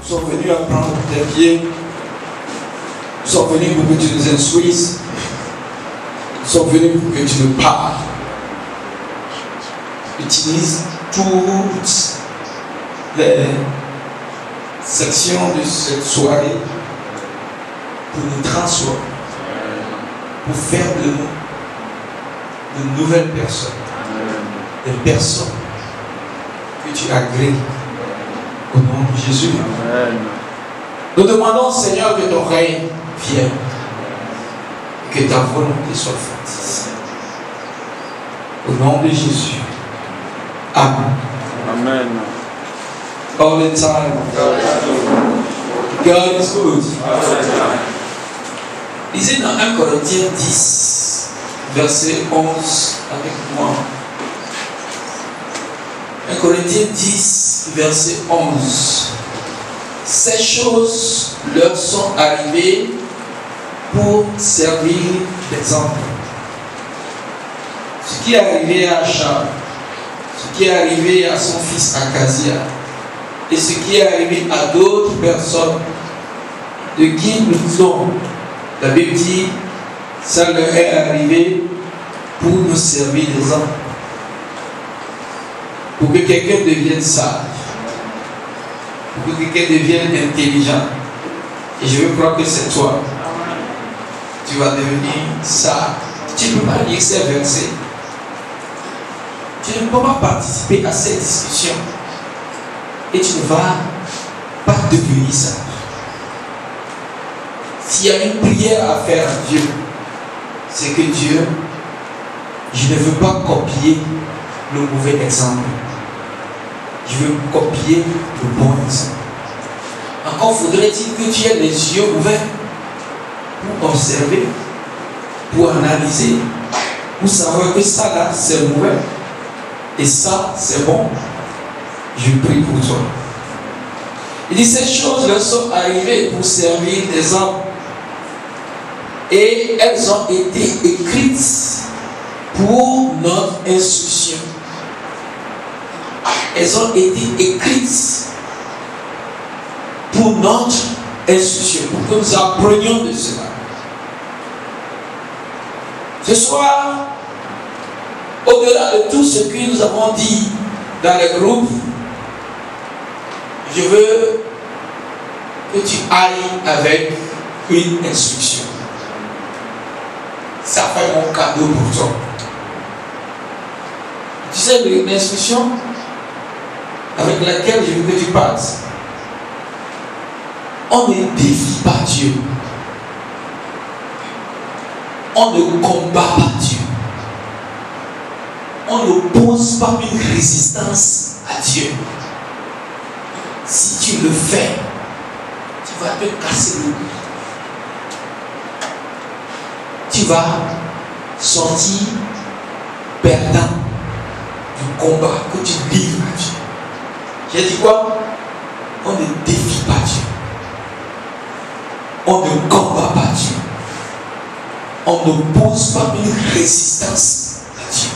sommes venus apprendre tes pieds. Nous sommes venus pour que tu nous instruises. Nous sommes venus pour que tu nous parles. Utilise toutes les sections de cette soirée pour nous transformer, pour faire de nous de nouvelles personnes, des personnes que tu agrées au nom de Jésus. Amen. Nous demandons, Seigneur, que ton règne vienne et que ta volonté soit faite. Au nom de Jésus. Amen. Amen. All the time. God is good. Lisez dans 1 Corinthiens 10, verset 11 avec moi. 1 Corinthiens 10, verset 11. Ces choses leur sont arrivées pour servir d'exemple. Ce qui est arrivé à Achab, ce qui est arrivé à son fils Acasia, et ce qui est arrivé à d'autres personnes de qui nous disons, la Bible dit, ça leur est arrivé pour nous servir d'exemple. Pour que quelqu'un devienne sage, pour que quelqu'un devienne intelligent. Et je veux croire que c'est toi. Tu vas devenir sage. Tu ne peux pas lire ces versets. Tu ne peux pas participer à cette discussion. Et tu ne vas pas devenir sage. S'il y a une prière à faire à Dieu, c'est que Dieu, je ne veux pas copier le mauvais exemple. Je veux copier le bon exemple. Encore faudrait-il que tu aies les yeux ouverts pour observer, pour analyser, pour savoir que ça là c'est mauvais et ça c'est bon. Je prie pour toi. Il dit, ces choses leur sont arrivées pour servir des hommes et elles ont été écrites pour notre instruction. Elles ont été écrites pour notre instruction, pour que nous apprenions de cela. Ce soir, au-delà de tout ce que nous avons dit dans les groupes, je veux que tu ailles avec une instruction. Ça fait mon cadeau pour toi. Tu sais, l'instruction avec laquelle je veux que tu passes. On ne défie pas Dieu. On ne combat pas Dieu. On n'oppose pas une résistance à Dieu. Si tu le fais, tu vas te casser le cou. Tu vas sortir perdant du combat que tu livres à Dieu. J'ai dit quoi? On ne défie pas Dieu. On ne combat pas Dieu. On n'oppose pas une résistance à Dieu.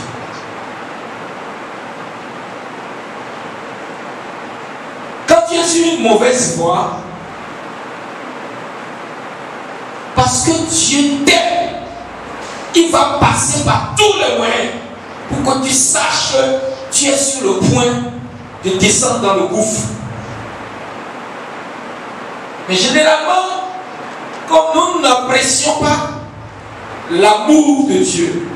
Quand tu es sur une mauvaise voie, parce que Dieu t'aime, il va passer par tous les moyens pour que tu saches que tu es sur le point de descendre dans le gouffre. Mais généralement, comme nous n'apprécions pas l'amour de Dieu,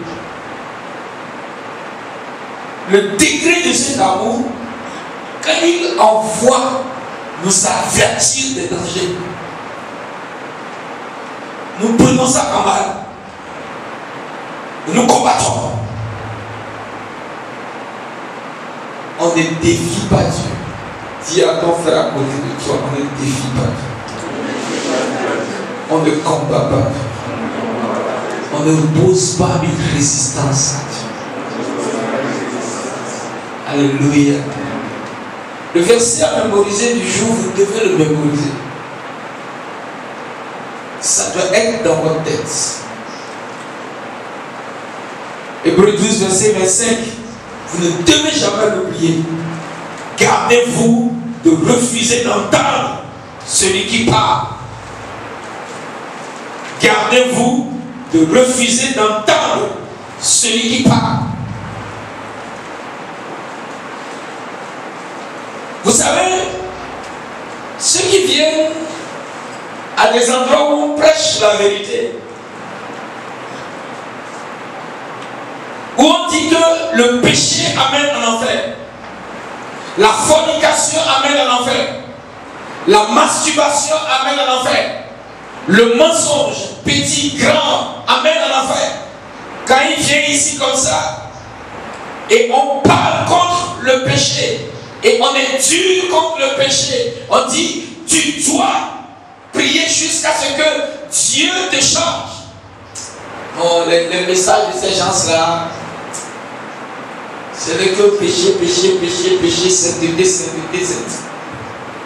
le degré de cet amour, quand il envoie nous avertir des dangers, nous prenons ça en mal. Nous combattons. On ne défie pas Dieu. Dis à ton frère à côté de toi, on ne défie pas Dieu. On ne combat pas Dieu. On ne pose pas une résistance à Dieu. Alléluia. Le verset à mémoriser du jour, vous devez le mémoriser. Ça doit être dans votre tête. Hébreux 12, verset 25. Vous ne devez jamais l'oublier. Gardez-vous de refuser d'entendre celui qui parle. Gardez-vous de refuser d'entendre celui qui parle. Vous savez, ceux qui viennent à des endroits où on prêche la vérité, où on dit que le péché amène en enfer, la fornication amène en enfer, la masturbation amène en enfer, le mensonge, petit, grand, amène en enfer. Quand il vient ici comme ça, et on parle contre le péché, et on est dur contre le péché, on dit, tu dois prier jusqu'à ce que Dieu te change. Oh, le message de ces gens-là, c'est que péché, péché, péché, péché, sainteté, sainteté, sainteté.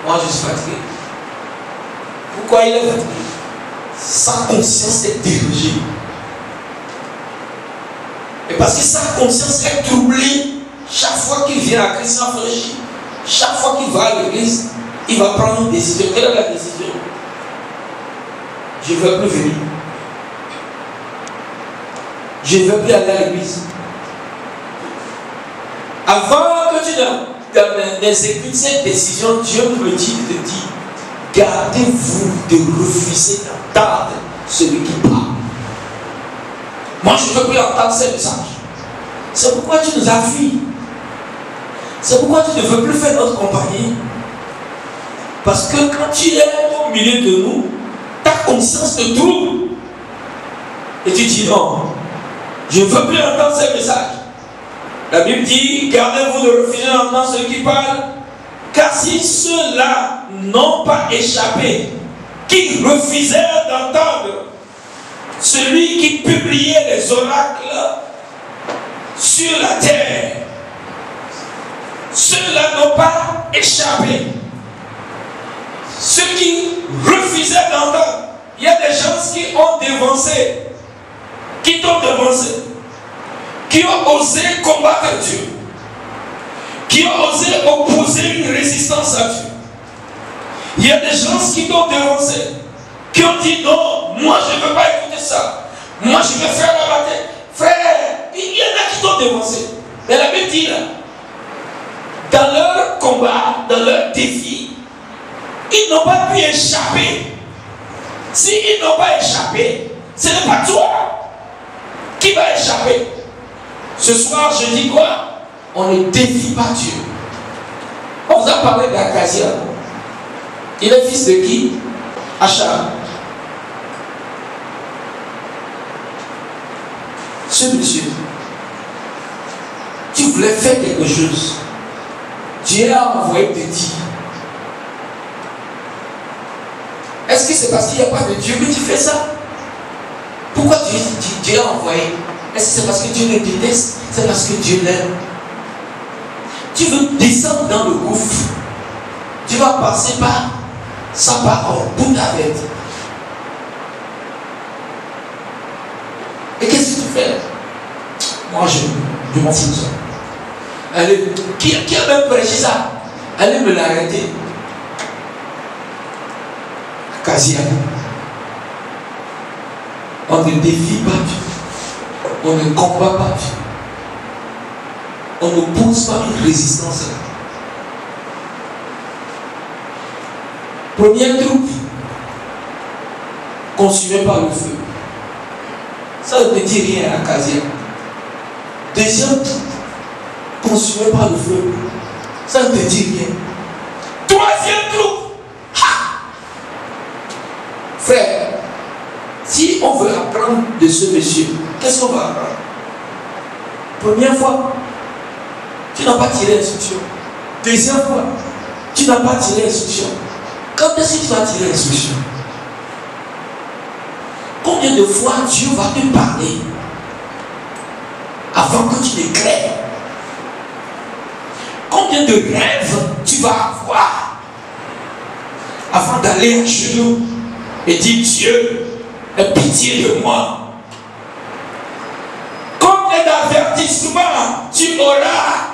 Moi, je suis fatigué. Pourquoi il est fatigué? Sa conscience est dérangée. Et parce que sa conscience est troublée, chaque fois qu'il vient à Christ sans frère, chaque fois qu'il va à l'église, il va prendre une décision. Quelle est la décision? Je ne veux plus venir. Je ne veux plus aller à l'église. Avant que tu n'exécutes cette décision, Dieu me dit de te dire, gardez-vous de refuser d'entendre celui qui parle. Moi, je ne veux plus entendre ces messages. C'est pourquoi tu nous as fui. C'est pourquoi tu ne veux plus faire notre compagnie. Parce que quand tu es au milieu de nous, ta conscience te trouble. Et tu dis non, je ne veux plus entendre ces messages. La Bible dit, gardez-vous de refuser d'entendre ceux qui parlent, car si ceux-là n'ont pas échappé, qui refusèrent d'entendre celui qui publiait les oracles sur la terre, ceux-là n'ont pas échappé. Ceux qui refusaient d'entendre, il y a des gens qui ont dévancé, qui t'ont dévancé, qui ont osé combattre Dieu, qui ont osé opposer une résistance à Dieu. Il y a des gens qui t'ont dévancé, qui ont dit non, moi je ne veux pas écouter ça, moi je vais faire la bataille. Frère, il y en a qui t'ont dévancé. Mais la Bible dit là, dans leur combat, dans leur défi, ils n'ont pas pu échapper. S'ils n'ont pas échappé, ce n'est pas toi qui va échapper. Ce soir, je dis quoi? On ne défie pas Dieu. On vous a parlé d'Akazia. Il est fils de qui? Achab. Ce monsieur, tu voulais faire quelque chose. Dieu a envoyé te dire. Est-ce que c'est parce qu'il n'y a pas de Dieu que tu fais ça? Pourquoi Dieu a envoyé? Est-ce que c'est parce que Dieu le déteste? C'est parce que Dieu l'aime. Tu veux descendre dans le gouffre. Tu vas passer par sa parole pour ta tête. Et qu'est-ce que tu fais? Moi, je m'en fous de ça. Qui a même prêché ça? Allez me l'arrêter. Akazia. On ne défie pas Dieu. On ne combat pas Dieu. On ne pose pas une résistance. Première troupe, consumée par le feu. Ça ne te dit rien à Akazia. Deuxième troupe, consumée par le feu. Ça ne te dit rien. Troisième troupe. Frère, si on veut apprendre de ce monsieur, qu'est-ce qu'on va apprendre? Première fois, tu n'as pas tiré l'instruction. Deuxième fois, tu n'as pas tiré l'instruction. Quand est-ce que tu vas tirer l'instruction? Combien de fois Dieu va te parler avant que tu ne crées? Combien de rêves tu vas avoir avant d'aller à genoux et dire Dieu, aie pitié de moi? Combien d'avertissements tu auras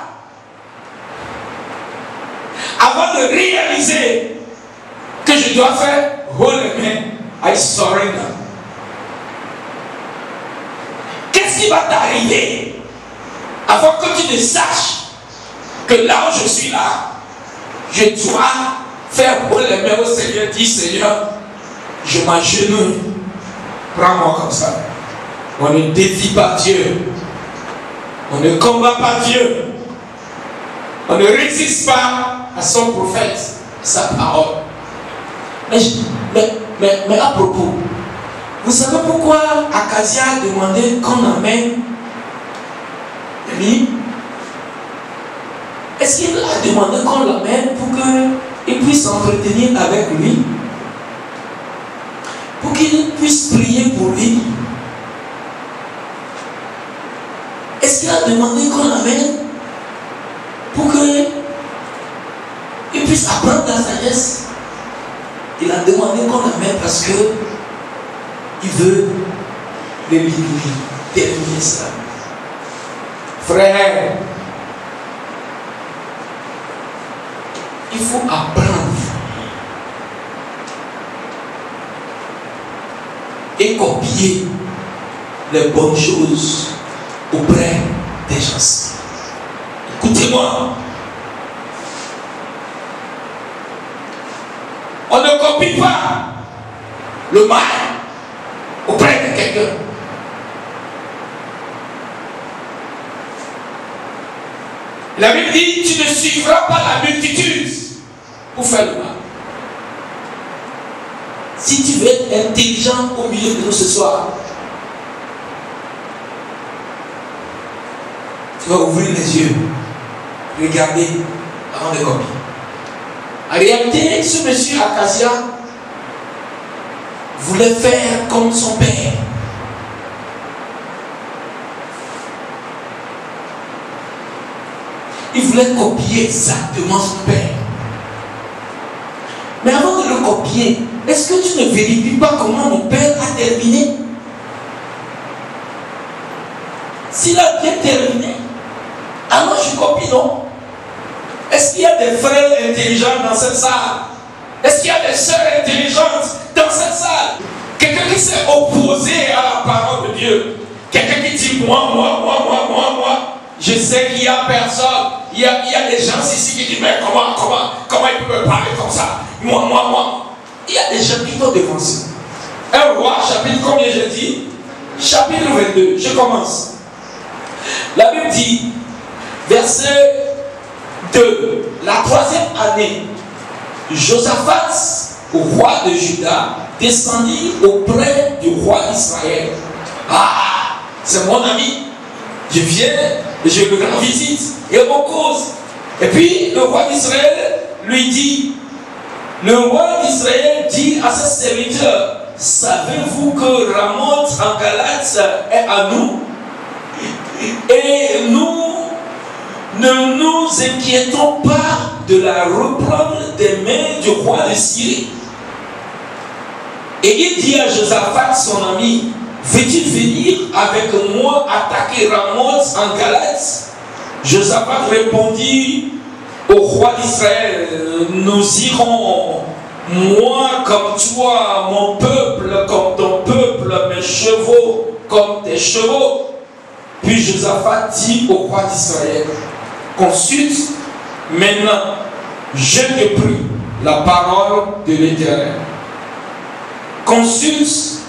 avant de réaliser que je dois faire, hold the man, I surrender. Qu'est-ce qui va t'arriver avant que tu ne saches que là où je suis là, je dois faire hold the man au Seigneur, dis Seigneur, je m'agenouille, prends-moi comme ça. On ne défie pas Dieu, on ne combat pas Dieu, on ne résiste pas à son prophète, sa parole. Mais à propos, vous savez pourquoi Akazia a demandé qu'on amène lui? Est-ce qu'il a demandé qu'on l'amène pour qu'il puisse s'entretenir avec lui? Pour qu'il puisse prier pour lui? Est-ce qu'il a demandé qu'on l'amène pour qu'il puisse apprendre la sagesse? Il a demandé qu'on l'amène parce que il veut terminer ça. Frère, il faut apprendre et copier les bonnes choses auprès des gens. Écoutez-moi. On ne copie pas le mal auprès de quelqu'un. La Bible dit, tu ne suivras pas la multitude pour faire le mal. Si tu veux être intelligent au milieu de nous ce soir, tu vas ouvrir les yeux, regarder avant de copier. En réalité, ce monsieur Akazia voulait faire comme son père. Il voulait copier exactement son père. Mais avant de le copier, est-ce que tu ne vérifies pas comment mon père a terminé? S'il a bien terminé, alors je copie, non? Est-ce qu'il y a des frères intelligents dans cette salle? Est-ce qu'il y a des sœurs intelligentes dans cette salle? Quelqu'un qui s'est opposé à la parole de Dieu. Quelqu'un qui dit moi. Je sais qu'il n'y a personne. Il y a des gens ici qui disent mais comment il peut me parler comme ça? Moi. Il y a des gens qui sont devancés. Un roi, chapitre combien j'ai dit? Chapitre 22. Je commence. La Bible dit, verset 2, la 3e année, Josaphat, roi de Juda, descendit auprès du roi d'Israël. Ah, c'est mon ami. Je viens et je le rends visite et on cause. Et puis le roi d'Israël lui dit, le roi d'Israël dit à ses serviteurs, savez-vous que Ramoth en Galate est à nous? Et nous ne nous inquiétons pas de la reprendre des mains du roi de Syrie. Et il dit à Josaphat, son ami, veux-tu venir avec moi attaquer Ramoth en Galate? Josaphat répondit au roi d'Israël, nous irons, moi comme toi, mon peuple comme ton peuple, mes chevaux comme tes chevaux. Puis Josaphat dit au roi d'Israël, consulte maintenant, je te prie, la parole de l'Éternel. Consulte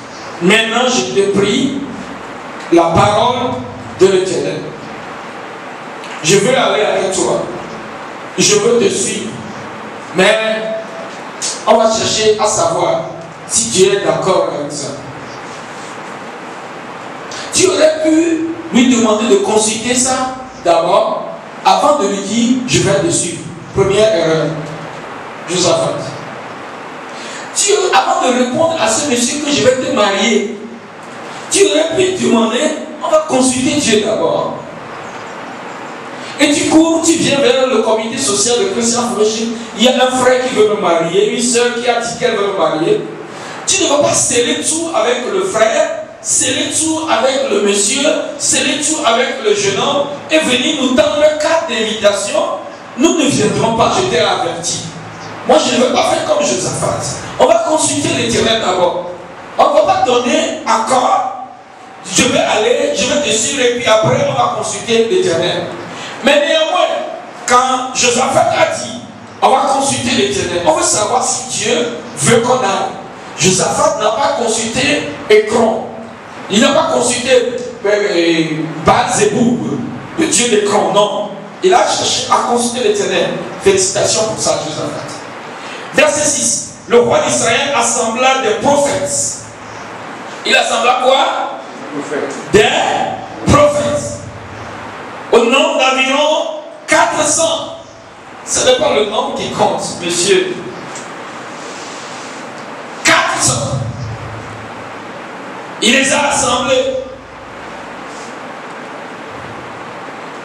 maintenant, je te prie, la parole de l'Éternel. Je veux aller avec toi. Je veux te suivre. Mais on va chercher à savoir si tu es d'accord avec ça. Tu aurais pu lui demander de consulter ça d'abord avant de lui dire je vais te suivre. Première erreur. Josaphat. Avant de répondre à ce monsieur que je vais te marier, tu aurais pu demander, on va consulter Dieu d'abord. Et tu cours, tu viens vers le comité social de Christian Fellowship. Il y a un frère qui veut me marier, une soeur qui a dit qu'elle veut me marier. Tu ne vas pas sceller tout avec le frère, sceller tout avec le monsieur, sceller tout avec le jeune homme et venir nous tendre 4 invitations. Nous ne viendrons pas, je t'ai averti. Moi, je ne veux pas faire comme Josaphat. On va consulter l'Éternel d'abord. On ne va pas donner accord. Je vais aller, je vais te suivre et puis après, on va consulter l'Éternel. Mais néanmoins, quand Josaphat a dit, on va consulter l'Éternel, on veut savoir si Dieu veut qu'on aille. Josaphat n'a pas consulté Écron. Il n'a pas consulté Baal-Zéboub, le Dieu d'Écron, non. Il a cherché à consulter l'Éternel. Félicitations pour ça, Josaphat. Verset 6. Le roi d'Israël assembla des prophètes. Il assembla quoi? Des prophètes. Au nombre d'environ 400. Ce n'est pas le nombre qui compte, monsieur. 400. Il les a assemblés.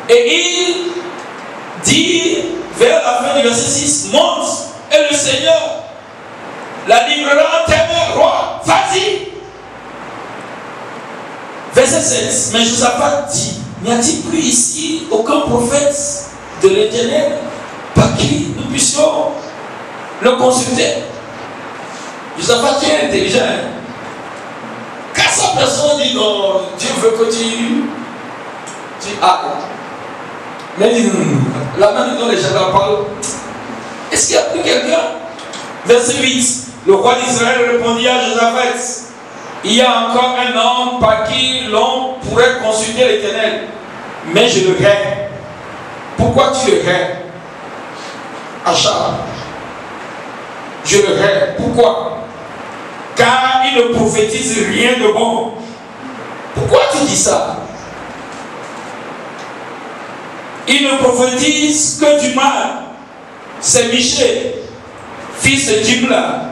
Et il dit, vers la fin du verset 6, monte, et le Seigneur la livrera en tes mains, roi, vas-y. Verset 16, mais Josaphat dit, n'y a-t-il plus ici aucun prophète de l'Éternel par qui nous puissions le consulter? Josaphat est intelligent. 400 personnes disent non, Dieu veut que tu ailles. Mais il dit la main dont les gens parlent. Est-ce qu'il y a plus quelqu'un? Verset 8. Le roi d'Israël répondit à Josaphat, il y a encore un homme par qui l'on pourrait consulter l'Éternel, mais je le hais. Pourquoi tu le hais? Achab. Je le hais. Pourquoi? Car il ne prophétise rien de bon. Pourquoi tu dis ça? Il ne prophétise que du mal. C'est Michée, fils de Jimla.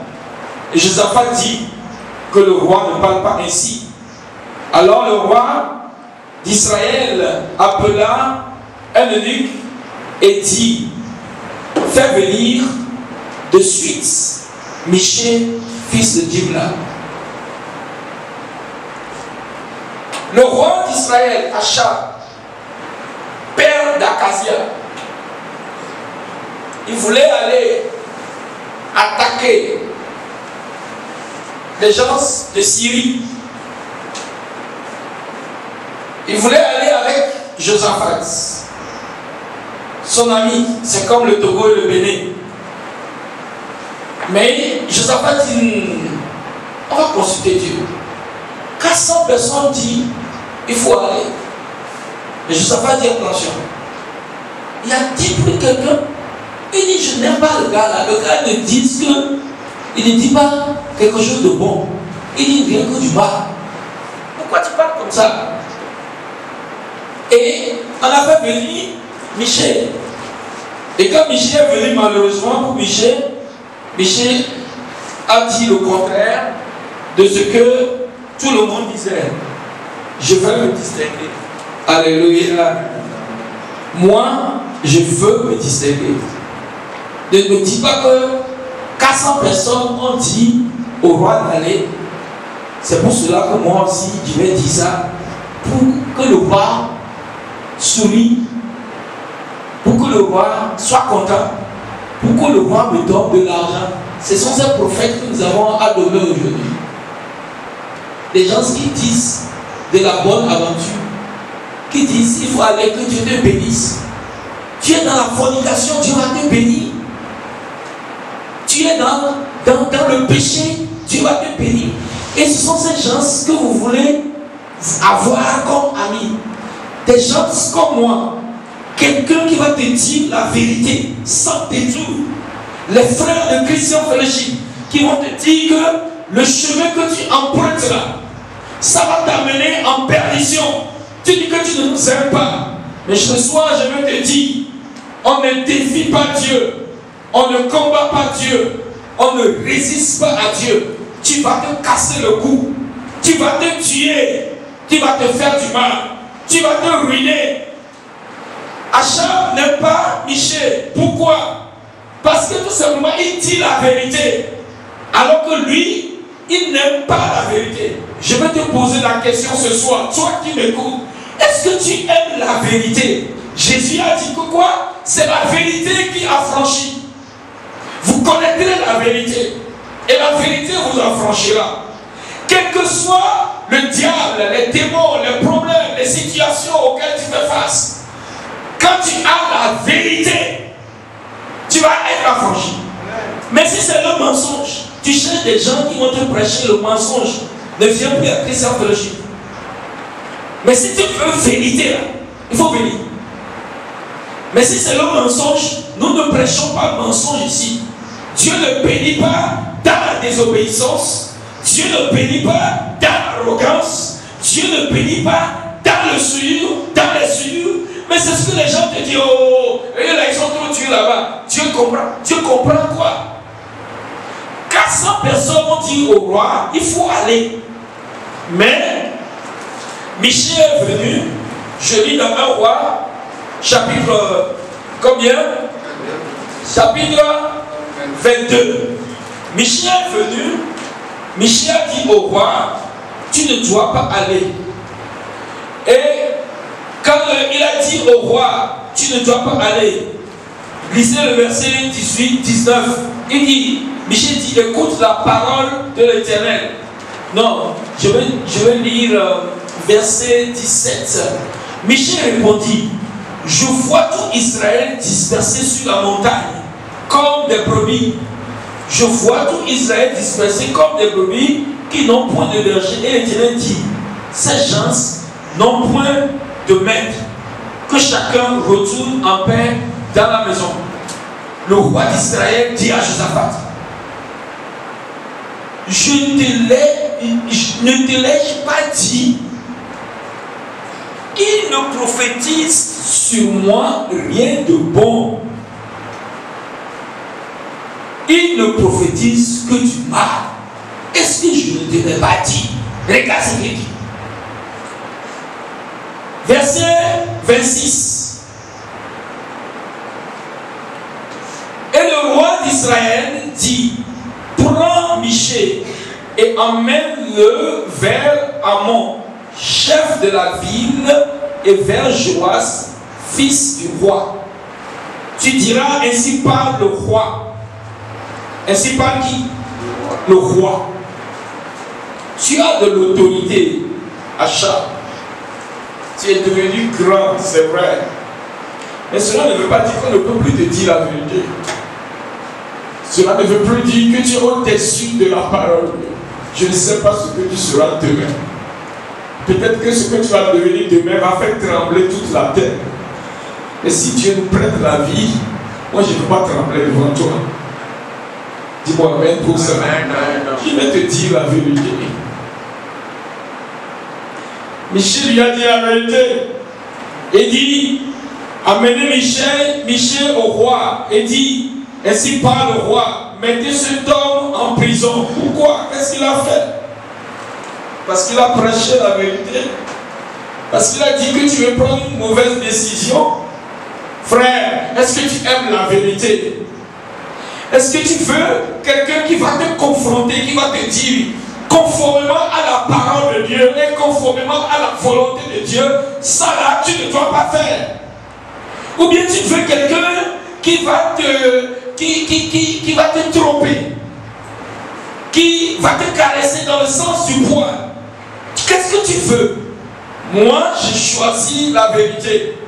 Et Josaphat dit que le roi ne parle pas ainsi. Alors le roi d'Israël appela un eunuque et dit, fais venir de suite Michée, fils de Jimla. Le roi d'Israël, Achab, père d'Akazia, il voulait aller attaquer les gens de Syrie. Il voulait aller avec Josaphat, son ami. C'est comme le Togo et le Bénin. Mais Josaphat dit, on va consulter Dieu. 400 personnes disent, il faut aller. Mais Josaphat dit, attention, il y a 10 plus quelqu'un. Il dit, je n'aime pas le gars là. Le gars ne dit que, il ne dit pas quelque chose de bon. Il dit rien que du mal. Pourquoi tu parles comme ça? Et on a fait venir Michée. Et quand Michée est venu, malheureusement pour Michée a dit le contraire de ce que tout le monde disait. Je veux me distinguer. Alléluia. Moi, je veux me distinguer. Ne me dis pas que 400 personnes ont dit au roi d'aller. C'est pour cela que moi aussi, je vais dire ça. Pour que le roi sourit. Pour que le roi soit content. Pour que le roi me donne de l'argent. Ce sont ces prophètes que nous avons adorés aujourd'hui. Des gens qui disent de la bonne aventure. Qui disent il faut aller, que Dieu te bénisse. Tu es dans la fornication, Dieu va te bénir. Tu es dans le péché, Dieu va te bénir. Et ce sont ces gens que vous voulez avoir comme amis. Des gens comme moi. Quelqu'un qui va te dire la vérité sans détour. Les frères de Christian Fellowship qui vont te dire que le chemin que tu empruntes là, ça va t'amener en perdition. Tu dis que tu ne nous aimes pas. Mais ce soir, je veux te dire, on ne défie pas Dieu. On ne combat pas Dieu. On ne résiste pas à Dieu. Tu vas te casser le cou. Tu vas te tuer. Tu vas te faire du mal. Tu vas te ruiner. Achab n'aime pas Michée. Pourquoi? Parce que tout simplement, il dit la vérité. Alors que lui, il n'aime pas la vérité. Je vais te poser la question ce soir. Toi qui m'écoutes, est-ce que tu aimes la vérité? Jésus a dit que quoi? C'est la vérité qui affranchit. Vous connaissez la vérité. Et la vérité vous affranchira. Quel que soit le diable, les démons, les problèmes, les situations auxquelles tu fais face, quand tu as la vérité, tu vas être affranchi. Mais si c'est le mensonge, tu cherches des gens qui vont te prêcher le mensonge. Ne viens plus à Christian Fellowship. Mais si tu veux vérité, là, il faut venir. Mais si c'est le mensonge, nous ne prêchons pas le mensonge ici. Dieu ne bénit pas dans la désobéissance. Dieu ne bénit pas dans l'arrogance. Dieu ne bénit pas dans le souillure, dans les souillures. Mais c'est ce que les gens te disent. Oh, et là, ils sont trop tués là-bas. Dieu comprend quoi? 400 personnes ont dit au roi, il faut aller. Mais Michée est venu, je lis dans 1 Roi, chapitre combien? Chapitre 22. Michée est venu, Michée a dit au roi, tu ne dois pas aller. Et quand il a dit au roi, tu ne dois pas aller, lisez le verset 18-19, il dit, Michée dit, écoute la parole de l'Éternel. Non, je vais lire verset 17. Michée répondit, je vois tout Israël dispersé sur la montagne, comme des brebis. Je vois tout Israël dispersé comme des brebis qui n'ont point de berger. Et l'Éternel dit, ces gens n'ont point de maître, que chacun retourne en paix dans la maison. Le roi d'Israël dit à Josaphat, je ne te l'ai pas dit, il ne prophétise sur moi rien de bon. Il ne prophétise que du mal. Est-ce que je ne te l'ai pas dit? Regarde ce qu'il dit. Verset 26. Et le roi d'Israël dit, prends Michée et emmène-le vers Amon, chef de la ville, et vers Joas, fils du roi. Tu diras, ainsi parle le roi. Ainsi parle qui? Le roi. Tu as de l'autorité, Achat. Tu es devenu grand, c'est vrai. Mais cela ne veut pas dire qu'on ne peut plus te dire la vérité. Cela ne veut plus dire que tu es au-dessus de la parole. Je ne sais pas ce que tu seras demain. Peut-être que ce que tu vas devenir demain va faire trembler toute la terre. Et si Dieu nous prête la vie, moi je ne peux pas trembler devant toi. Dis-moi Amen pour ça. Qui va te dire la vérité? Michée lui a dit la vérité. Il dit, amenez Michée au roi. Et dit, ainsi parle le roi, mettez cet homme en prison. Pourquoi? Qu'est-ce qu'il a fait? Parce qu'il a prêché la vérité. Parce qu'il a dit que tu veux prendre une mauvaise décision. Frère, est-ce que tu aimes la vérité? Est-ce que tu veux quelqu'un qui va te confronter, qui va te dire, conformément à la parole de Dieu et conformément à la volonté de Dieu, ça là, tu ne dois pas faire? Ou bien tu veux quelqu'un qui va te tromper, qui va te caresser dans le sens du poing? Qu'est-ce que tu veux? Moi, je choisis la vérité.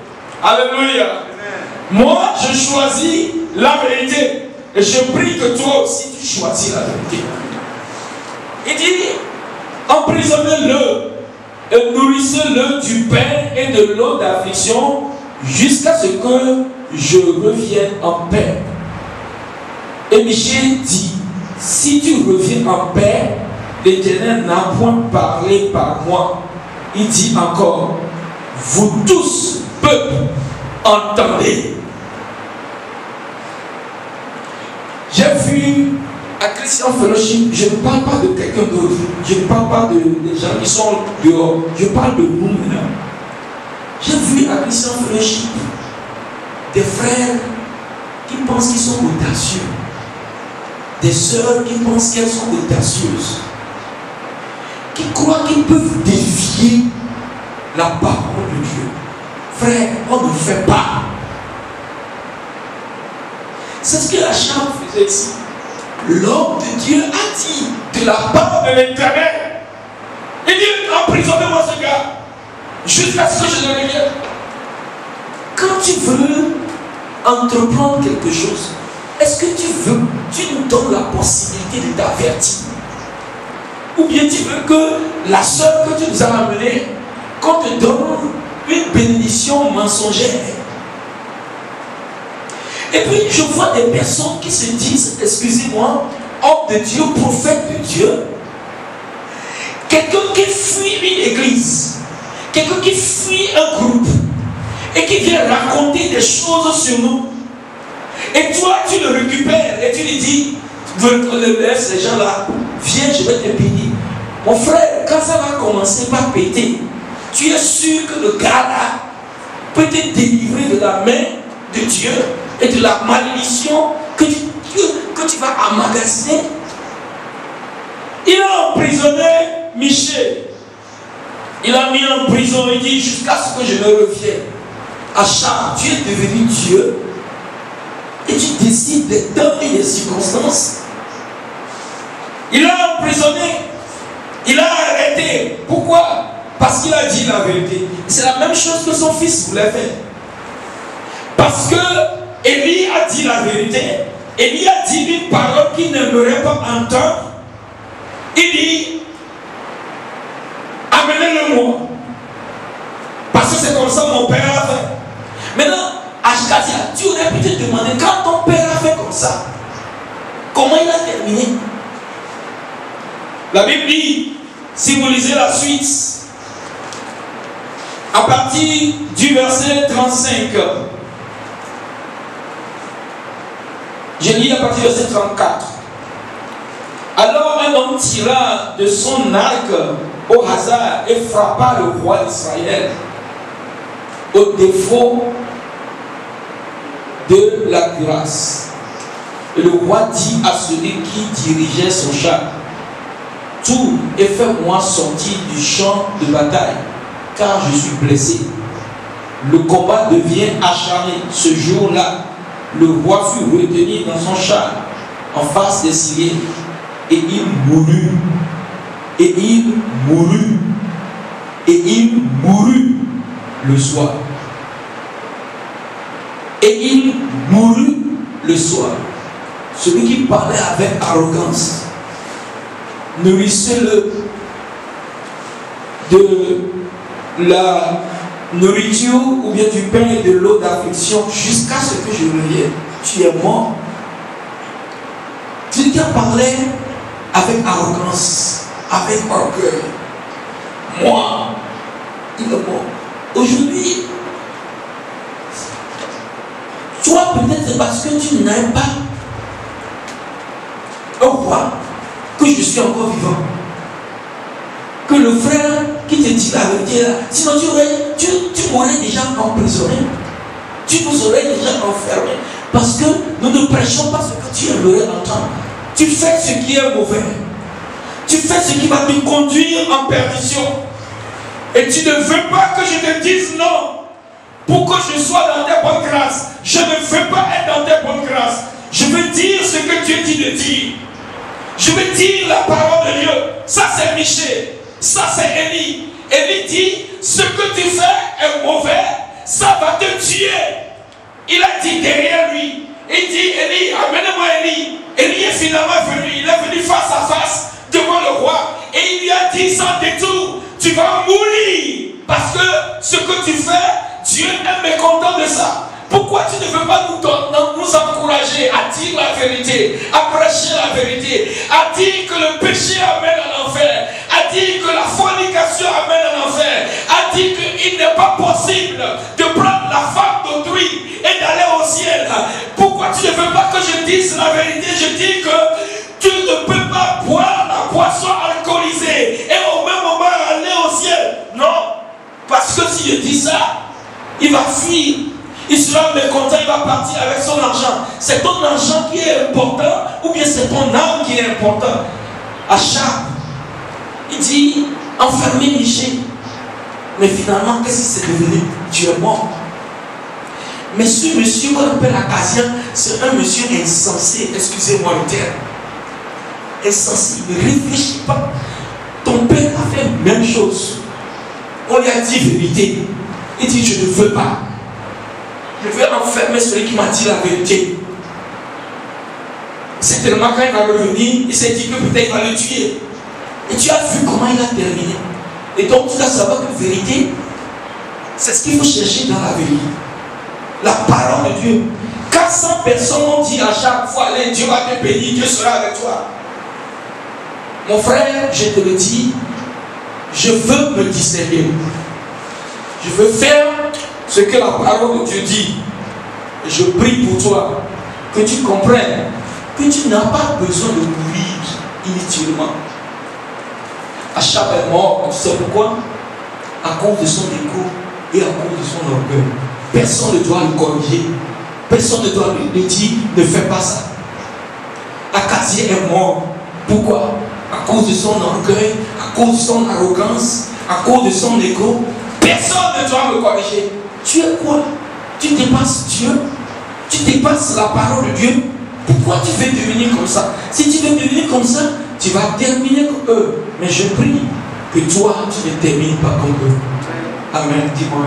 Alléluia. Moi, je choisis la vérité. Et je prie que toi aussi, tu choisis la vérité. Il dit, emprisonnez-le et nourrissez-le du pain et de l'eau d'affliction jusqu'à ce que je revienne en paix. Et Michée dit, si tu reviens en paix, l'Éternel n'a point parlé par moi. Il dit encore, vous tous, peuple, entendez. J'ai vu à Christian Fellowship, je ne parle pas de quelqu'un d'autre, je ne parle pas des gens qui sont dehors, je parle de nous maintenant. J'ai vu à Christian Fellowship des frères qui pensent qu'ils sont audacieux, des sœurs qui pensent qu'elles sont audacieuses, qui croient qu'ils peuvent défier la parole de Dieu. Frère, on ne fait pas. C'est ce que la chambre faisait ici. l'homme de Dieu a dit de la part de l'Éternel. Il dit, emprisonnez-moi ce gars, jusqu'à ce que je ne revienne. Quand tu veux entreprendre quelque chose, est-ce que tu nous donnes la possibilité de t'avertir? Ou bien tu veux que la sœur que tu nous as amenée, qu'on te donne une bénédiction mensongère? Et puis je vois des personnes qui se disent, excusez-moi, homme de Dieu, prophète de Dieu, quelqu'un qui fuit une église, quelqu'un qui fuit un groupe et qui vient raconter des choses sur nous. Et toi, tu le récupères et tu lui dis, ces gens-là, viens, je vais te bénir. Mon frère, quand ça va commencer par péter, tu es sûr que le gars-là peut te délivrer de la main de Dieu et de la malédiction que tu vas emmagasiner. Il a emprisonné Michel. Il a mis en prison, il dit, jusqu'à ce que je ne revienne. Achab, tu es devenu Dieu et tu décides de donner les circonstances. Il a emprisonné, il a arrêté. Pourquoi? Parce qu'il a dit la vérité. C'est la même chose que son fils voulait faire. Parce que Élie a dit la vérité. Élie a dit une parole qu'il n'aimerait pas entendre. Il dit, amenez-le-moi. Parce que c'est comme ça mon père a fait. Maintenant, Achkazia, tu aurais pu te demander, quand ton père a fait comme ça, comment il a terminé? La Bible dit, si vous lisez la suite, à partir du verset 35, je lis à partir du verset 34. Alors un homme tira de son arc au hasard et frappa le roi d'Israël au défaut de la cuirasse. Et le roi dit à celui qui dirigeait son char, tourne et fais-moi sortir du champ de bataille, car je suis blessé. Le combat devient acharné. Ce jour-là, le roi fut retenu dans son char en face des Syriens, et il mourut. Et il mourut. Et il mourut le soir. Et il mourut le soir. Celui qui parlait avec arrogance, nourrissez-le de la nourriture ou bien du pain et de l'eau d'affliction jusqu'à ce que je revienne. Tu es mort. Celui qui a parlé avec arrogance, avec orgueil, moi, il est mort. Aujourd'hui, toi peut-être parce que tu n'aimes pas un roi, que je suis encore vivant, que le frère qui te dit la vérité là, sinon tu m'aurais déjà emprisonné, tu nous aurais déjà enfermé, parce que nous ne prêchons pas ce que tu aimerais entendre. Tu fais ce qui est mauvais, tu fais ce qui va te conduire en perdition, et tu ne veux pas que je te dise non pour que je sois dans tes bonnes grâces. Je ne veux pas être dans tes bonnes grâces. Je veux dire ce que Dieu dit de dire. Je veux dire la parole de Dieu. Ça c'est Michel, ça c'est Élie. Élie dit, ce que tu fais est mauvais, ça va te tuer. Il a dit derrière lui, il dit, Élie, amenez-moi Élie. Élie est finalement venu, il est venu face à face devant le roi. Et il lui a dit sans détour, tu vas mourir. Parce que ce que tu fais, Dieu est mécontent de ça. Pourquoi tu ne veux pas nous encourager à dire la vérité, à prêcher la vérité, à dire que le péché amène à l'enfer, à dire que la fornication amène à l'enfer, à dire qu'il n'est pas possible de prendre la femme d'autrui et d'aller au ciel? Pourquoi tu ne veux pas que je dise la vérité? Je dis que tu ne peux pas boire la boisson alcoolisée et au même moment aller au ciel. Non, parce que si je dis ça, il va fuir. Il sera mécontent, il va partir avec son argent. C'est ton argent qui est important ou bien c'est ton âme qui est important? Achab, il dit, enfermer Michel. Mais finalement, qu'est-ce qui s'est devenu? Tu es mort. Mais ce monsieur qu'on appelle Akazian, c'est un monsieur insensé, excusez-moi le terme. insensible, ne réfléchis pas. Ton père a fait la même chose. On lui a dit vérité. Il dit je ne veux pas. Je veux enfermer celui qui m'a dit la vérité. Certainement quand il va revenir, il s'est dit que peut-être il va le tuer. Et tu as vu comment il a terminé. Et donc tu dois savoir que la vérité, c'est ce qu'il faut chercher dans la vérité. La parole de Dieu. Quand 100 personnes ont dit à chaque fois, allez, Dieu va te bénir, Dieu sera avec toi. Mon frère, je te le dis, je veux me discerner. Je veux faire ce que la parole de Dieu dit. Et je prie pour toi, que tu comprennes que tu n'as pas besoin de mourir inutilement. Achab est mort, tu sais pourquoi? À cause de son égo et à cause de son orgueil. Personne ne doit le corriger. Personne ne doit lui dire ne fais pas ça. Akaziah est mort. Pourquoi? À cause de son orgueil, à cause de son arrogance, à cause de son égo. Personne ne doit me corriger. Tu es quoi? Tu dépasses Dieu. Tu dépasses la parole de Dieu. Pourquoi tu veux devenir comme ça? Si tu veux devenir comme ça, tu vas terminer comme eux. Mais je prie que toi, tu ne termines pas comme eux. Amen. Dis-moi.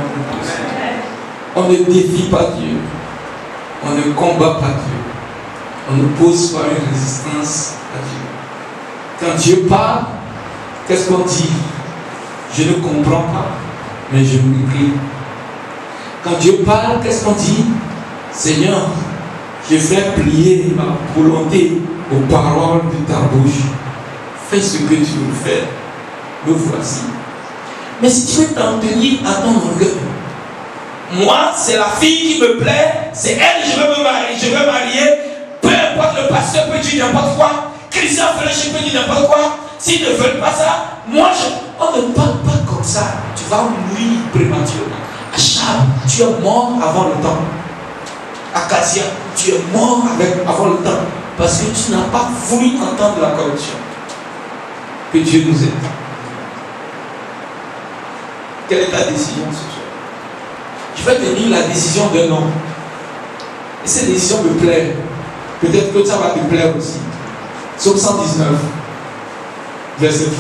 On ne défie pas Dieu. On ne combat pas Dieu. On ne pose pas une résistance à Dieu. Quand Dieu parle, qu'est-ce qu'on dit? Je ne comprends pas, mais je m'incline. Quand Dieu parle, qu'est-ce qu'on dit? Seigneur, je fais plier ma volonté aux paroles de ta bouche. Fais ce que tu veux faire. Me voici. Mais si tu veux t'en tenir à ton orgueil, moi, c'est la fille qui me plaît, c'est elle que je veux me marier. Je veux marier, peu importe le pasteur peut dire n'importe quoi, Christian Fellowship peut dire n'importe quoi. S'ils ne veulent pas ça, moi, on ne parle pas comme ça. Tu vas mourir prématurément. Achab, tu es mort avant le temps. Akaziah, tu es mort avant le temps. Parce que tu n'as pas voulu entendre la correction. Que Dieu nous aide. Quelle est ta décision ce soir? Je vais te dire la décision d'un homme. Et cette décision me plaît. Peut-être que ça va te plaire aussi. Psaume 119, verset 30.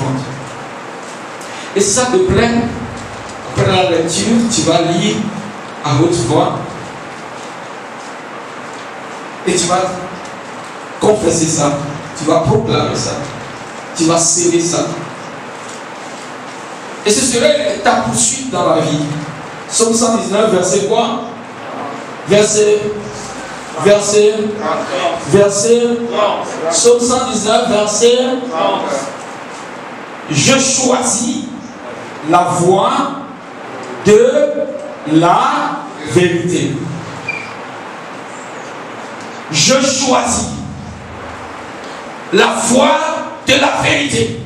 Et si ça te plaît, après la lecture, tu vas lire à haute voix. Et tu vas confesser ça. Tu vas proclamer ça. Tu vas sceller ça. Et ce serait ta poursuite dans la vie. Psaume 119, verset quoi? Verset. Psaume 119, verset. Je choisis la voie de la vérité. Je choisis la voie de la vérité.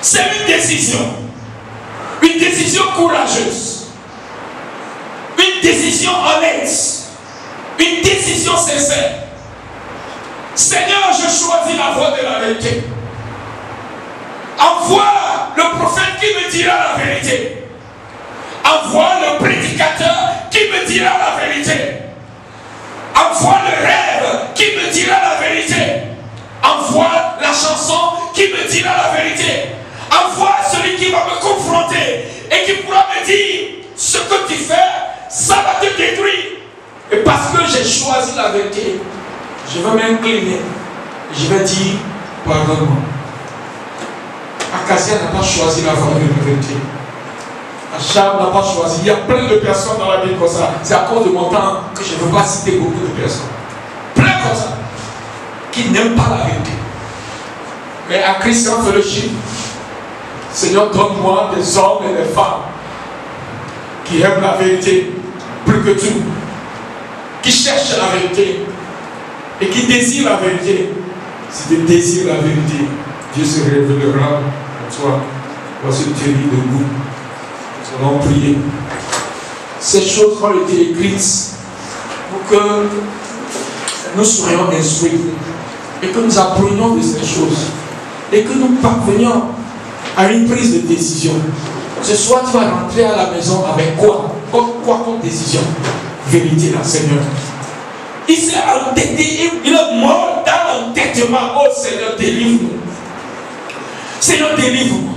C'est une décision courageuse, une décision honnête, une décision sincère. Seigneur, je choisis la voie de la vérité. Envoie le prophète qui me dira la vérité. Envoie le prédicateur qui me dira la vérité. Envoie le rêve qui me dira la vérité. Envoie la chanson qui me dira la vérité. Envoie celui qui va me confronter et qui pourra me dire ce que tu fais, ça va te détruire. Et parce que j'ai choisi la vérité, je vais m'incliner. Je vais dire, pardonne-moi. Akaziah n'a pas choisi la voie de la vérité. Achab n'a pas choisi. Il y a plein de personnes dans la Bible comme ça. C'est à cause de mon temps que je ne veux pas citer beaucoup de personnes. Plein comme ça. Qui n'aiment pas la vérité. Mais à Christian Fellowship, Seigneur, donne-moi des hommes et des femmes qui aiment la vérité plus que tout, qui cherchent la vérité et qui désirent la vérité. Si tu désires la vérité, Dieu se révélera à toi. Voici le Dieu debout. Nous allons prier. Ces choses ont été écrites pour que nous soyons instruits et que nous apprenions de ces choses et que nous parvenions à une prise de décision. Ce soir, tu vas rentrer à la maison avec quoi? Quoi comme décision? Vérité, là, Seigneur. Il s'est entêté, il est mort dans l'entêtement. directement, oh Seigneur, délivre-nous. Seigneur, délivre-moi.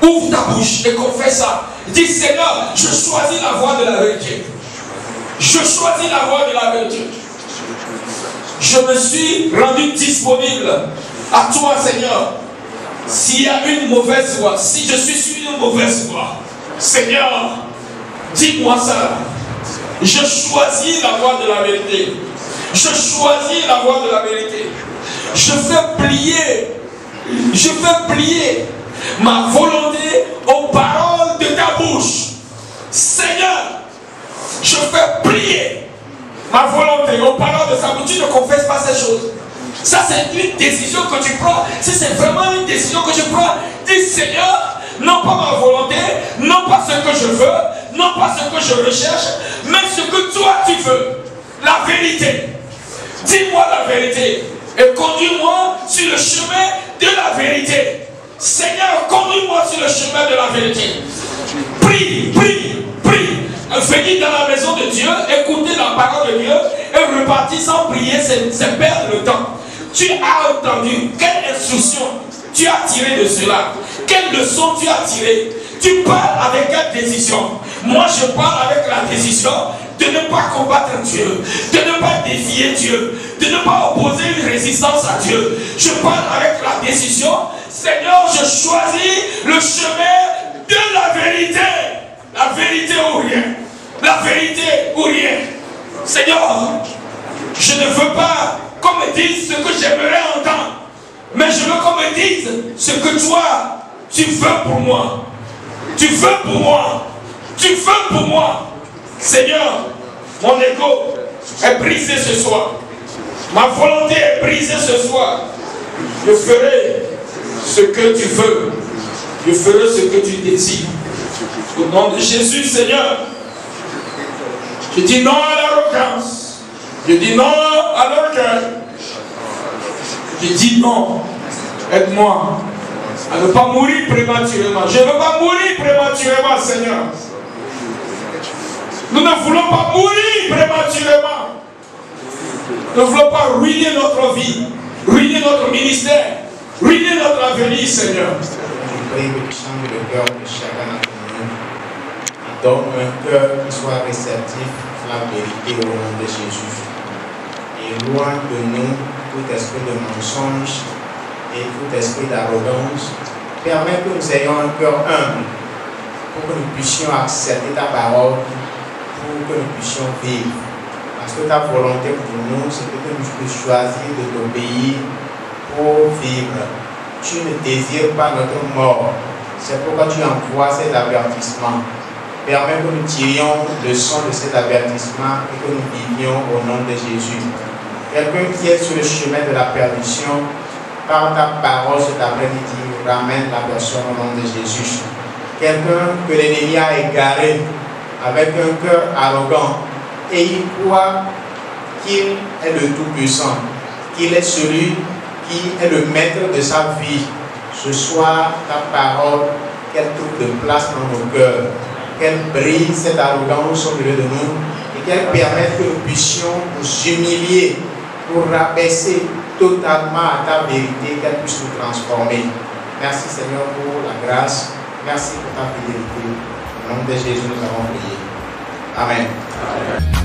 Ouvre ta bouche et confesse ça. Dis, Seigneur, je choisis la voie de la vérité. Je choisis la voie de la vérité. Je me suis rendu disponible à toi, Seigneur. S'il y a une mauvaise voie, si je suis sur une mauvaise voie, Seigneur, dis-moi ça. Je choisis la voie de la vérité. Je choisis la voie de la vérité. Je fais plier ma volonté aux paroles de ta bouche. Seigneur, je fais plier ma volonté aux paroles de sa bouche. Tu ne confesses pas ces choses. Ça, c'est une décision que tu prends. Si c'est vraiment une décision que tu prends, dis, Seigneur, non pas ma volonté, non pas ce que je veux, non pas ce que je recherche, mais ce que toi tu veux. La vérité. Dis-moi la vérité et conduis-moi sur le chemin de la vérité. Seigneur, conduis-moi sur le chemin de la vérité. Prie, prie, prie. Venez dans la maison de Dieu, écoutez la parole de Dieu et repartir sans prier, c'est perdre le temps. Tu as entendu quelle instruction tu as tiré de cela? Quelle leçon tu as tiré? Tu parles avec quelle décision? Moi je parle avec la décision de ne pas combattre Dieu, de ne pas défier Dieu, de ne pas opposer une résistance à Dieu. Je parle avec la décision, Seigneur, je choisis le chemin de la vérité. La vérité ou rien. La vérité ou rien. Seigneur, je ne veux pas qu'on me dise ce que j'aimerais entendre, mais je veux qu'on me dise ce que toi, tu veux pour moi. Tu veux pour moi. Tu veux pour moi. Seigneur, mon ego est brisé ce soir. Ma volonté est brisée ce soir. Je ferai ce que tu veux. Je ferai ce que tu désires. Au nom de Jésus, Seigneur, je dis non à l'arrogance. Je dis non à l'orgueil. Je dis non. Aide-moi à ne pas mourir prématurément. Je ne veux pas mourir prématurément, Seigneur. Nous ne voulons pas mourir prématurément. Nous ne voulons pas ruiner notre vie, ruiner notre ministère, ruiner notre avenir, Seigneur. Je prie que tu changes le cœur de chacun d'entre nous. Donne un cœur qui soit réceptif à la vérité au nom de Jésus. Et loin de nous tout esprit de mensonge et tout esprit d'arrogance. Permets que nous ayons un cœur humble pour que nous puissions accepter ta parole, pour que nous puissions vivre. Parce que ta volonté pour nous, c'est que nous puissions choisir de t'obéir pour vivre. Tu ne désires pas notre mort. C'est pourquoi tu envoies cet avertissement. Permets que nous tirions le son de cet avertissement et que nous vivions au nom de Jésus. Quelqu'un qui est sur le chemin de la perdition, par ta parole cet après-midi, ramène la personne au nom de Jésus. Quelqu'un que l'ennemi a égaré avec un cœur arrogant et il croit qu'il est le Tout-Puissant, qu'il est celui qui est le maître de sa vie. Ce soir, ta parole, qu'elle trouve de place dans nos cœurs, qu'elle brise cette arrogance au milieu de nous et qu'elle permette que nous puissions nous humilier pour rabaisser totalement à ta vérité, qu'elle puisse nous transformer. Merci Seigneur pour la grâce, merci pour ta fidélité. Au nom de Jésus, nous avons prié. Amen.